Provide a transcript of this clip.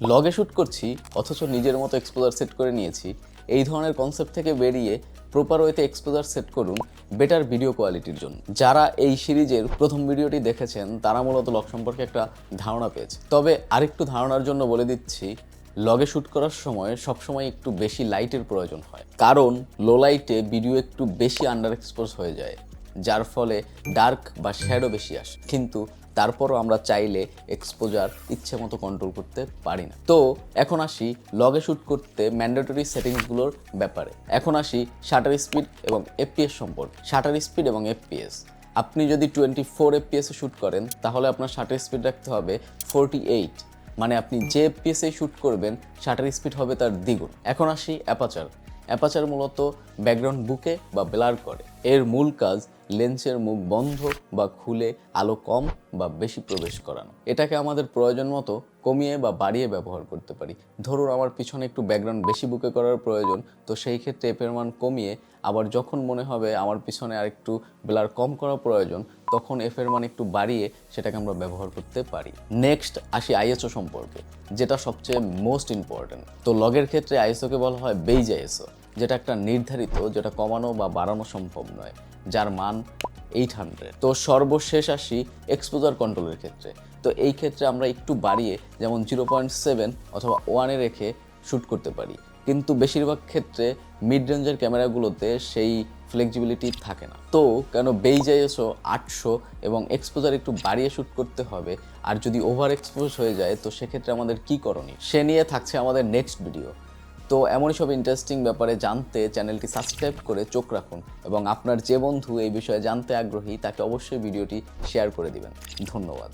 লগে শ্যুট করছি অথচ নিজের মতো এক্সপোজার সেট করে নিয়েছি, এই ধরনের কনসেপ্ট থেকে বেরিয়ে প্রপার ওয়েতে এক্সপোজার সেট করুন বেটার ভিডিও কোয়ালিটির জন্য। যারা এই সিরিজের প্রথম ভিডিওটি দেখেছেন তারা মূলত লগ সম্পর্কে একটা ধারণা পেয়েছে। তবে আরেকটু ধারণার জন্য বলে দিচ্ছি, লগে শ্যুট করার সময় সবসময় একটু বেশি লাইটের প্রয়োজন হয়, কারণ লো লাইটে ভিডিও একটু বেশি আন্ডার এক্সপোজ হয়ে যায়, যার ফলে ডার্ক বা শ্যাডো বেশি আসে। কিন্তু তারপরও আমরা চাইলে এক্সপোজার ইচ্ছে মতো কন্ট্রোল করতে পারি না। তো এখন আসি লগে শ্যুট করতে ম্যান্ডেটরি সেটিংসগুলোর ব্যাপারে। এখন আসি শাটার স্পিড এবং এফপিএস সম্পর্কে। শাটার স্পিড এবং এফপিএস, আপনি যদি 24 এফপিএসে শ্যুট করেন তাহলে আপনার শাটার স্পিড রাখতে হবে 48, মানে আপনি যে এফপিএসে শ্যুট করবেন শাটার স্পিড হবে তার দ্বিগুণ। এখন আসি অ্যাপাচার। অ্যাপাচার মূলত ব্যাকগ্রাউন্ড বুকে বা ব্লার করে। এর মূল কাজ লেন্সের মুখ বন্ধ বা খুলে আলো কম বা বেশি প্রবেশ করানো। এটাকে আমাদের প্রয়োজন মতো কমিয়ে বা বাড়িয়ে ব্যবহার করতে পারি। ধরুন আমার পিছনে একটু ব্যাকগ্রাউন্ড বেশি বুকে করার প্রয়োজন, তো সেই ক্ষেত্রে এফের মান কমিয়ে, আবার যখন মনে হবে আমার পিছনে আর একটু ব্লার কম করা প্রয়োজন তখন এফের মান একটু বাড়িয়ে সেটাকে আমরা ব্যবহার করতে পারি। নেক্সট আসি আইএসও সম্পর্কে, যেটা সবচেয়ে মোস্ট ইম্পর্টেন্ট। তো লগের ক্ষেত্রে আইএসওকে বলা হয় বেইজ আইএসও, যেটা একটা নির্ধারিত, যেটা কমানো বা বাড়ানো সম্ভব নয়, যার মান 800। তো সর্বশেষ আসি এক্সপোজার কন্ট্রোলের ক্ষেত্রে। তো এই ক্ষেত্রে আমরা একটু বাড়িয়ে, যেমন 0.7 অথবা 1-এ রেখে শ্যুট করতে পারি, কিন্তু বেশিরভাগ ক্ষেত্রে মিড রেঞ্জের ক্যামেরাগুলোতে সেই ফ্লেক্সিবিলিটি থাকে না। তো কেন বেইজ আইএসও 800 এবং এক্সপোজার একটু বাড়িয়ে শ্যুট করতে হবে, আর যদি ওভার এক্সপোজ হয়ে যায় তো সেক্ষেত্রে আমাদের কী করণীয়, সে নিয়ে থাকছে আমাদের নেক্সট ভিডিও। তো এমনই সব ইন্টারেস্টিং ব্যাপারে জানতে চ্যানেলটি সাবস্ক্রাইব করে চোখ রাখুন, এবং আপনার যে বন্ধু এই বিষয়ে জানতে আগ্রহী তাকে অবশ্যই ভিডিওটি শেয়ার করে দিবেন। ধন্যবাদ।